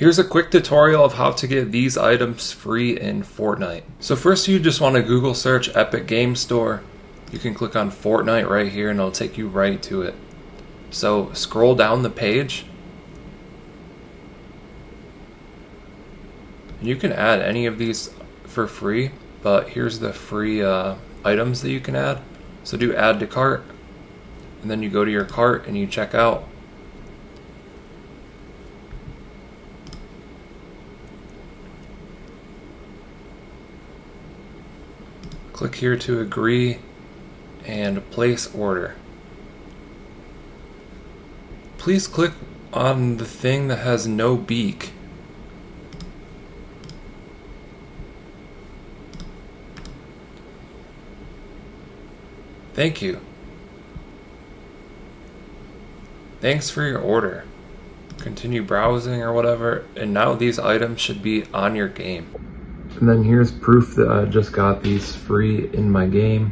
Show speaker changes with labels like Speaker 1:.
Speaker 1: Here's a quick tutorial of how to get these items free in Fortnite. So first you just want to Google search Epic Game Store. You can click on Fortnite right here and it'll take you right to it. So scroll down the page. And you can add any of these for free, but here's the free items that you can add. So do add to cart, and then you go to your cart and you check out. Click here to agree and place order. Please click on the thing that has no beak. Thank you. Thanks for your order. Continue browsing or whatever, and now these items should be on your game. And then here's proof that I just got these free in my game.